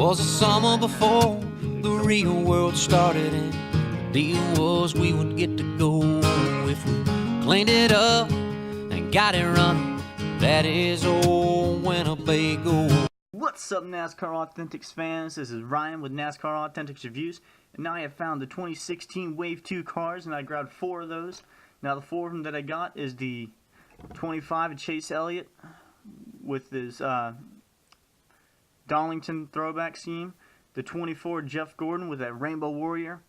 'Twas the summer before the real world started, and the deal was we would get to go if we cleaned it up and got it running. That is old Winnebago. What's up, NASCAR Authentics fans? This is Ryan with NASCAR Authentics Reviews, and now I have found the 2016 Wave 2 cars, and I grabbed 4 of those. Now the 4 of them that I got is the 25 of Chase Elliott with his Darlington throwback scheme, the 24 Jeff Gordon with that Rainbow Warrior,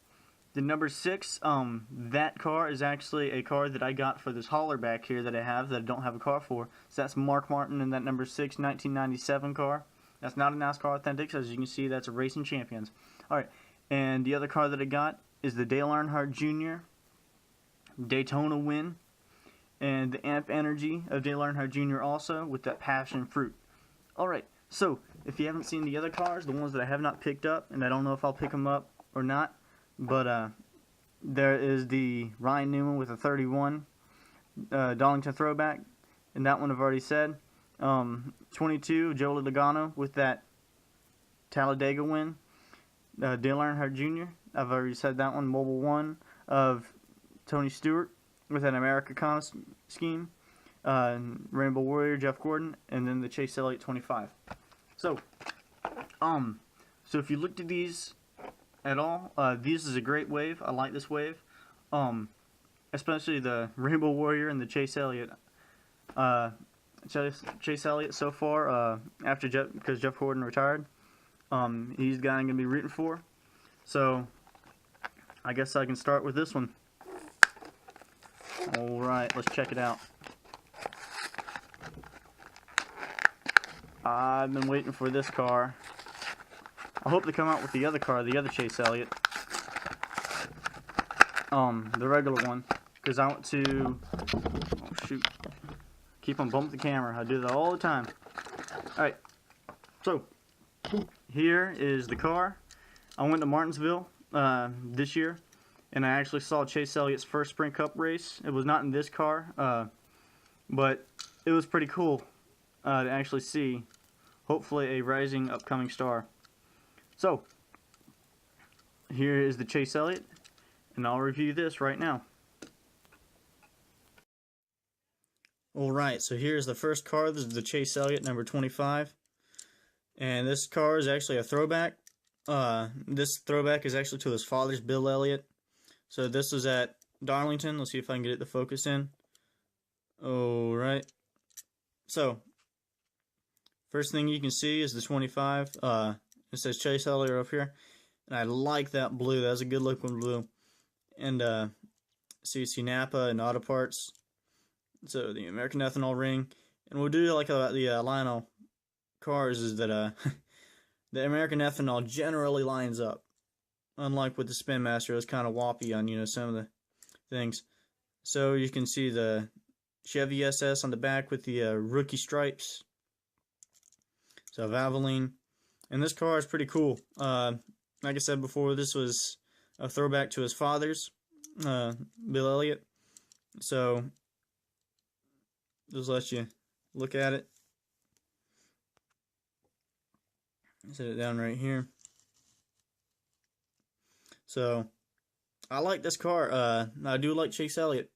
the number 6, that car is actually a car that I got for this hauler back here that I have that I don't have a car for. So that's Mark Martin in that number 6 1997 car. That's not a NASCAR Authentics, as you can see that's a Racing Champions. Alright, and the other car that I got is the Dale Earnhardt Jr. Daytona win, and the Amp Energy of Dale Earnhardt Jr. also with that Passion Fruit. Alright, so if you haven't seen the other cars, the ones that I have not picked up, and I don't know if I'll pick them up or not, but there is the Ryan Newman with a 31 Darlington throwback, and that one I've already said. 22 Joe Logano with that Talladega win. Dale Earnhardt Jr. I've already said that one. Mobile 1 of Tony Stewart with an Americana scheme. Rainbow Warrior Jeff Gordon, and then the Chase Elliott 25. So if you looked at these at all, this is a great wave. I like this wave, especially the Rainbow Warrior and the Chase Elliott. Chase Elliott so far, because Jeff Gordon retired, he's the guy I'm gonna be rooting for. So I guess I can start with this one. All right, let's check it out. I've been waiting for this car. I hope they come out with the other car, the other Chase Elliott. The regular one. Because I want to... Oh, shoot. Keep on bumping the camera. I do that all the time. Alright. So, here is the car. I went to Martinsville this year, and I actually saw Chase Elliott's first Sprint Cup race. It was not in this car, but it was pretty cool to actually see, hopefully, a rising upcoming star. So, here is the Chase Elliott, and I'll review this right now. Alright, so here's the first car. This is the Chase Elliott number 25. And this car is actually a throwback. This throwback is actually to his father's, Bill Elliott. So this was at Darlington. Let's see if I can get it to focus in. Alright. So, first thing you can see is the 25. It says Chase Elliott up here. And I like that blue. That's a good looking blue. And CC Napa and Auto Parts. So the American Ethanol ring. And we'll do like the Lionel cars is that the American Ethanol generally lines up. Unlike with the Spin Master, it was kind of woppy on some of the things. So you can see the Chevy SS on the back with the rookie stripes. So Valvoline. And this car is pretty cool. Like I said before, this was a throwback to his father's, Bill Elliott. So just let you look at it. Set it down right here. So I like this car. I do like Chase Elliott.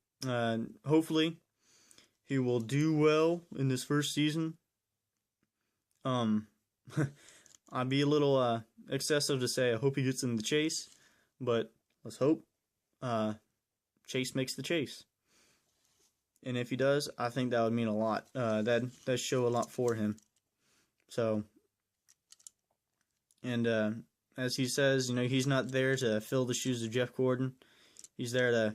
Hopefully he will do well in this first season. I'd be a little excessive to say I hope he gets in the chase, but let's hope Chase makes the chase. And if he does, I think that would mean a lot. That show a lot for him. So, and as he says, he's not there to fill the shoes of Jeff Gordon. He's there to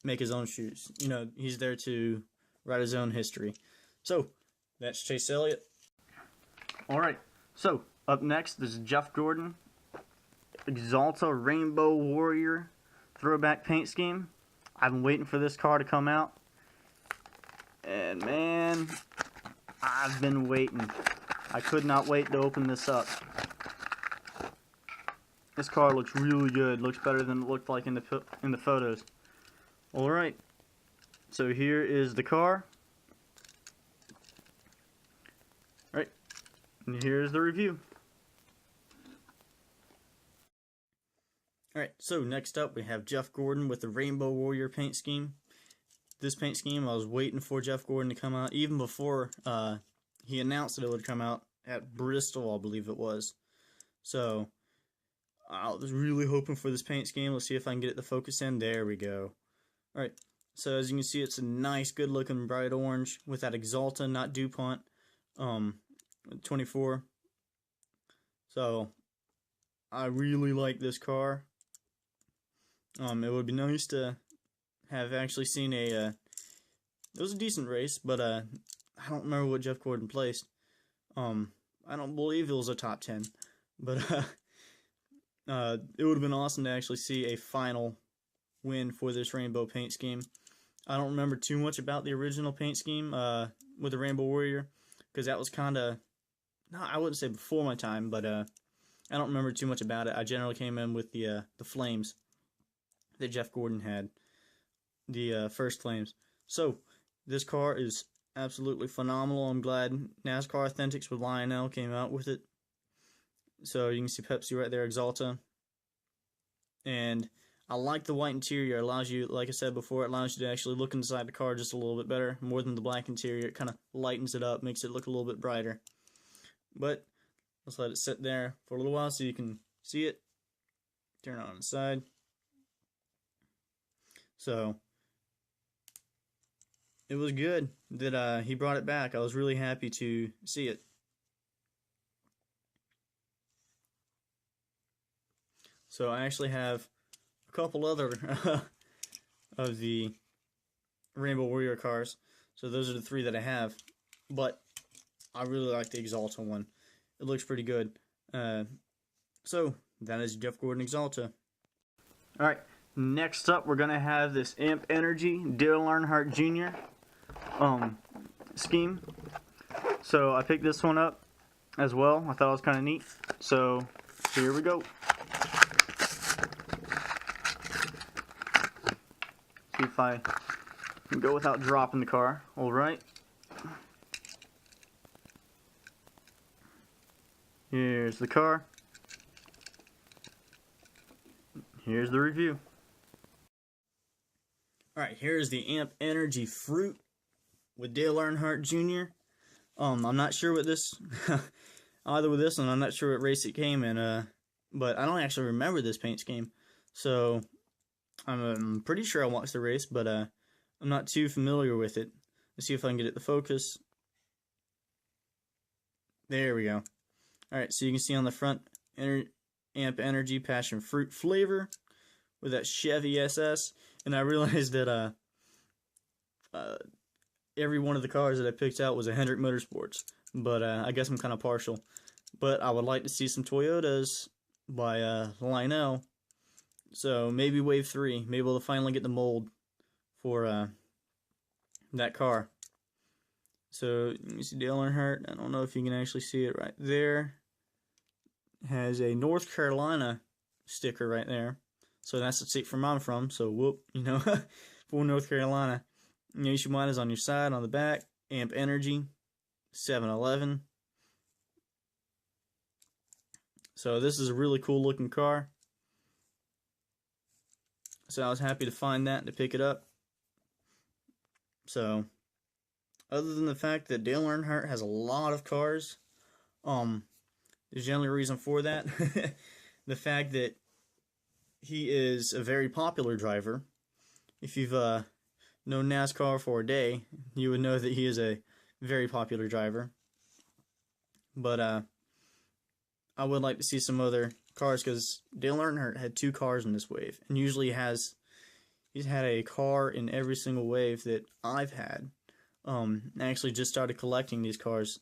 make his own shoes. He's there to write his own history. So, that's Chase Elliott. Alright, so up next is Jeff Gordon Exalta Rainbow Warrior throwback paint scheme. I've been waiting for this car to come out, and man, I've been waiting. I could not wait to open this up. This car looks really good. Looks better than it looked like in the photos. Alright, so here is the car. Alright, and here's the review. Alright, so next up we have Jeff Gordon with the Rainbow Warrior paint scheme. This paint scheme, I was waiting for Jeff Gordon to come out, even before he announced that it would come out at Bristol, I believe it was. So, I was really hoping for this paint scheme. Let's see if I can get it to focus in. There we go. Alright, so as you can see, it's a nice, good looking bright orange with that Exalta, not DuPont, 24. So, I really like this car. It would be nice to have actually seen it was a decent race, but I don't remember what Jeff Gordon placed. I don't believe it was a top 10, but it would have been awesome to actually see a final win for this rainbow paint scheme. I don't remember too much about the original paint scheme with the Rainbow Warrior, because that was kind of, I wouldn't say before my time, but I don't remember too much about it. I generally came in with the flames that Jeff Gordon had, the first flames. So this car is absolutely phenomenal. I'm glad NASCAR Authentics with Lionel came out with it. So you can see Pepsi right there, Exalta. And I like the white interior. It allows you, like I said before, it allows you to actually look inside the car just a little bit better, more than the black interior. It kind of lightens it up, makes it look a little bit brighter. But let's let it sit there for a little while so you can see it. Turn it on the side. So it was good that he brought it back. I was really happy to see it. So I actually have a couple other of the Rainbow Warrior cars. So those are the 3 that I have. But I really like the Exalta one. It looks pretty good. So that is Jeff Gordon Exalta. Alright, next up we're going to have this Amp Energy Dale Earnhardt Jr. Scheme. So I picked this one up as well. I thought it was kind of neat. So here we go. See if I can go without dropping the car. Alright. Here's the car. Here's the review. Alright, here's the Amp Energy Fruit with Dale Earnhardt Jr. I'm not sure what this, either with this one, I'm not sure what race it came in, but I don't actually remember this paint scheme. So, I'm pretty sure I watched the race, but I'm not too familiar with it. Let's see if I can get it to focus. There we go. Alright, so you can see on the front, Amp Energy Passion Fruit flavor with that Chevy SS. And I realized that every one of the cars that I picked out was a Hendrick Motorsports. But I guess I'm kind of partial. But I would like to see some Toyotas by Lionel. So maybe Wave 3. Maybe we'll finally get the mold for that car. So you see Dale Earnhardt. I don't know if you can actually see it right there. It has a North Carolina sticker right there. So that's the state from I'm from. So whoop, you know, for North Carolina. Nationwide is on your side, on the back. Amp Energy, 7-Eleven. So this is a really cool looking car. So I was happy to find that and to pick it up. So, other than the fact that Dale Earnhardt has a lot of cars, there's generally a reason for that. The fact that he is a very popular driver. If you've known NASCAR for a day, you would know that he is a very popular driver. But I would like to see some other cars, because Dale Earnhardt had 2 cars in this wave, and usually he's had a car in every single wave that I've had. I actually just started collecting these cars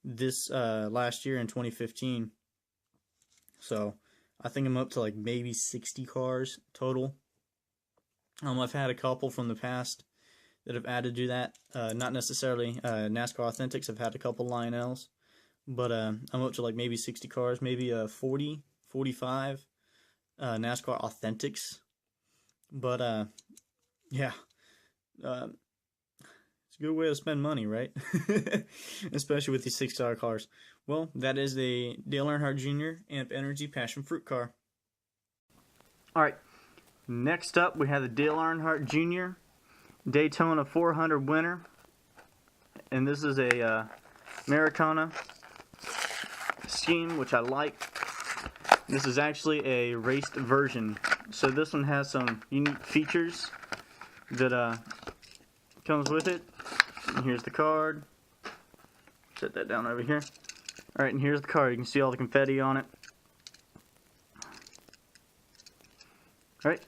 this last year in 2015. So I think I'm up to like maybe 60 cars total. I've had a couple from the past that have added to that. Not necessarily NASCAR Authentics. I've had a couple Lionels. But I'm up to like maybe 60 cars, maybe 40, 45 NASCAR Authentics. But yeah, it's a good way to spend money, right? Especially with these $6 cars. Well, that is the Dale Earnhardt Jr. Amp Energy Passion Fruit car. Alright, next up we have the Dale Earnhardt Jr. Daytona 400 winner. And this is a Americana scheme, which I like. This is actually a raced version. So this one has some unique features that comes with it. And here's the card. Set that down over here. Alright, and here's the card. You can see all the confetti on it. Alright,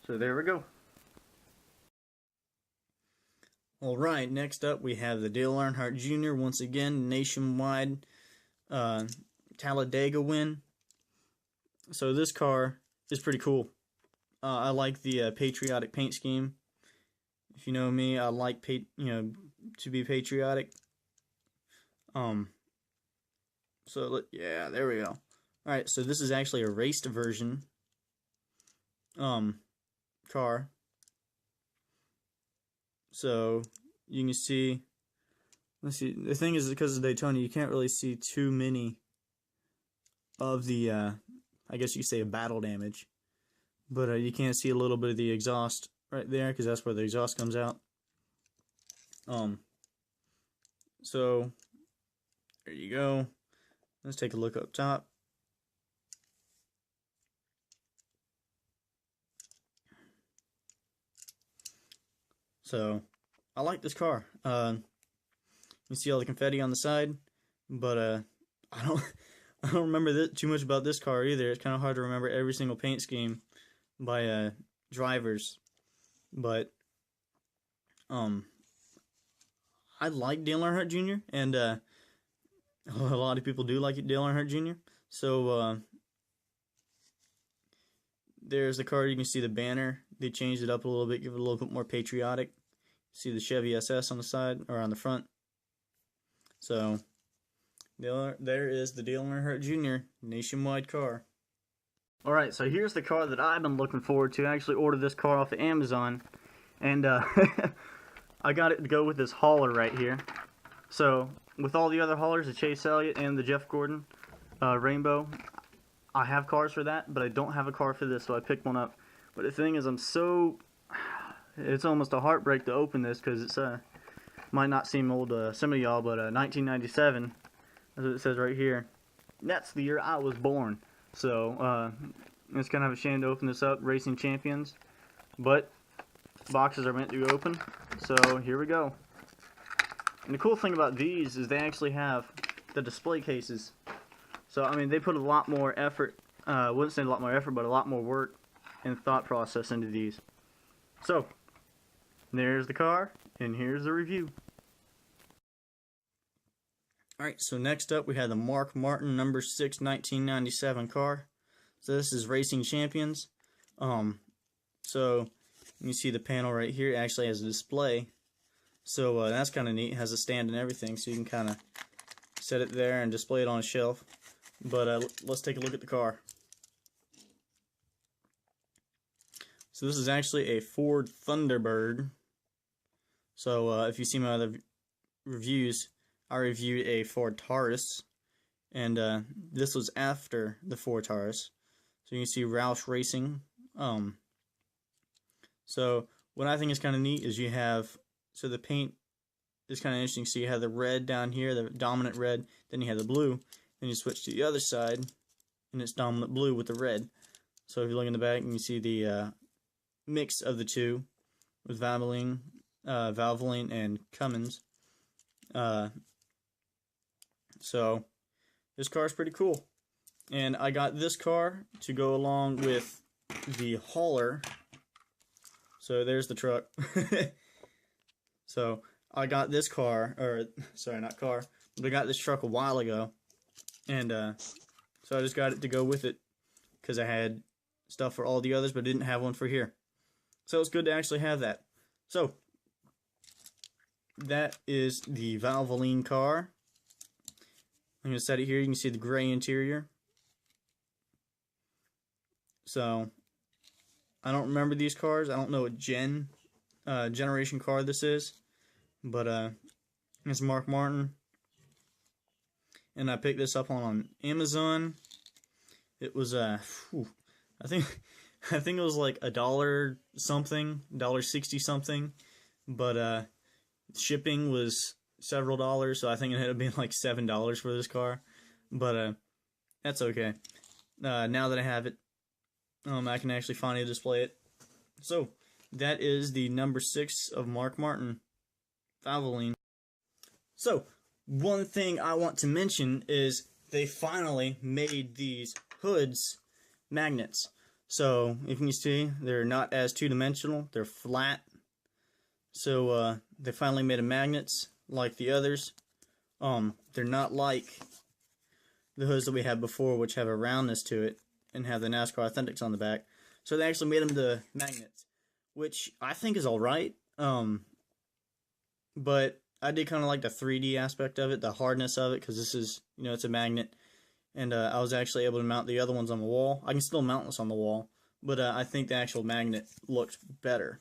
so there we go. Alright, next up we have the Dale Earnhardt Jr. Once again, nationwide Talladega win. So this car is pretty cool. I like the patriotic paint scheme. If you know me, I like to be patriotic. So yeah, there we go. All right, so this is actually a raced version car. So you can see, let's see, the thing is, because of Daytona, you can't really see too many of the I guess you could say battle damage, but you can see a little bit of the exhaust right there, because that's where the exhaust comes out. So there you go. Let's take a look up top. So I like this car. You see all the confetti on the side, but I don't remember too much about this car either. It's kind of hard to remember every single paint scheme by drivers, but I like Dale Earnhardt Jr. and a lot of people do like Dale Earnhardt Jr. So there's the car. You can see the banner. They changed it up a little bit, give it a little bit more patriotic. See the Chevy SS on the side, or on the front. So there is the Dale Earnhardt Jr. nationwide car. Alright, so here's the car that I've been looking forward to. I actually ordered this car off of Amazon, and I got it to go with this hauler right here. So with all the other haulers, the Chase Elliott and the Jeff Gordon Rainbow, I have cars for that, but I don't have a car for this, so I picked one up. But the thing is, it's almost a heartbreak to open this, because it's might not seem old to some of y'all, but 1997, that's what it says right here. That's the year I was born. So it's kind of a shame to open this up, Racing Champions, but boxes are meant to be open, so here we go. And the cool thing about these is they actually have the display cases. So I mean, they put a lot more effort, I wouldn't say a lot more effort, but a lot more work and thought process into these. So there's the car, and here's the review. Alright, so next up we have the Mark Martin number 6 1997 car. So this is Racing Champions. So you see the panel right here. It actually has a display. So that's kind of neat. It has a stand and everything, so you can kind of set it there and display it on a shelf. But let's take a look at the car. So this is actually a Ford Thunderbird. So if you see my other reviews, I reviewed a Ford Taurus, and this was after the Ford Taurus. So you can see Roush Racing. So what I think is kind of neat is you have, so the paint is kind of interesting. So you have the red down here, the dominant red, then you have the blue, then you switch to the other side, and it's dominant blue with the red. So if you look in the back, you can see the mix of the two with Valvoline and Cummins. So this car is pretty cool, and I got this car to go along with the hauler. So there's the truck. So I got this car, or sorry, not car, but I got this truck a while ago, and so I just got it to go with it because I had stuff for all the others, but didn't have one for here. So it's good to actually have that. So that is the Valvoline car. I'm going to set it here. You can see the gray interior. So I don't remember these cars. I don't know what generation car this is, but it's Mark Martin, and I picked this up on Amazon. It was I I think I think it was like $1 something, $1.60 something, but shipping was several dollars, so I think it ended up being like $7 for this car. But that's okay. Now that I have it, I can actually finally display it. So that is the number 6 of Mark Martin Valvoline. So one thing I want to mention is they finally made these hoods magnets. So if you can see, they're not as two-dimensional, they're flat. So they finally made them magnets like the others. They're not like the hoods that we had before, which have a roundness to it and have the NASCAR Authentics on the back. So they actually made them the magnets, which I think is alright. But I did kind of like the 3D aspect of it, the hardness of it, because this is, you know, it's a magnet. And I was actually able to mount the other ones on the wall. I can still mount this on the wall, but I think the actual magnet looked better.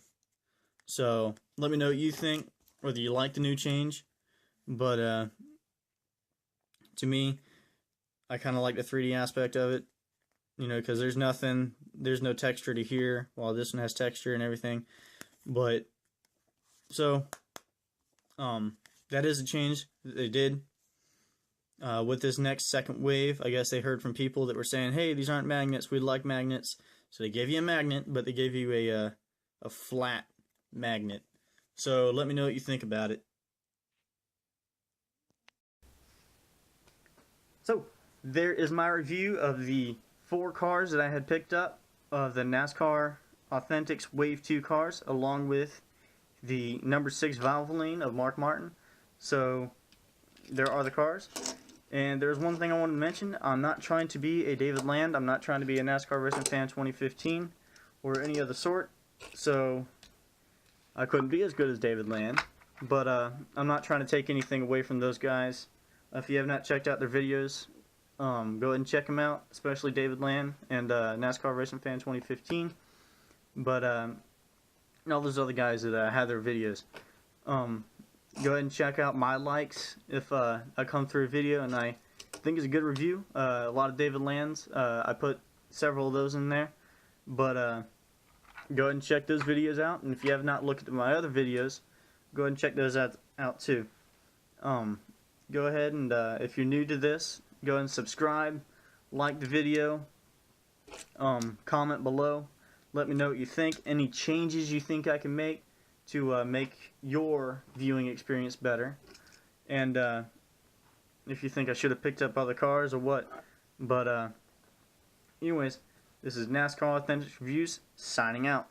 So let me know what you think, whether you like the new change. But to me, I kind of like the 3D aspect of it, you know, because there's no texture to here, while this one has texture and everything. But so that is a change that they did. With this next second wave, I guess they heard from people that were saying, hey, these aren't magnets, we'd like magnets. So they gave you a magnet, but they gave you a flat magnet. So let me know what you think about it. So there is my review of the 4 cars that I had picked up of the NASCAR Authentics Wave 2 cars, along with the number 6 Valvoline of Mark Martin. So there are the cars. And there's one thing I wanted to mention. I'm not trying to be a David Land. I'm not trying to be a NASCAR Racing Fan 2015 or any other sort. So I couldn't be as good as David Land. But I'm not trying to take anything away from those guys. If you have not checked out their videos, go ahead and check them out, especially David Land and NASCAR Racing Fan 2015. But all those other guys that have their videos. Go ahead and check out my likes if I come through a video and I think it's a good review. A lot of David Land's. I put several of those in there. But go ahead and check those videos out. And if you have not looked at my other videos, go ahead and check those out too. Go ahead and if you're new to this, go ahead and subscribe, like the video, comment below. Let me know what you think. Any changes you think I can make to make your viewing experience better. And if you think I should have picked up other cars or what. But anyways, this is NASCAR Authentics Reviews signing out.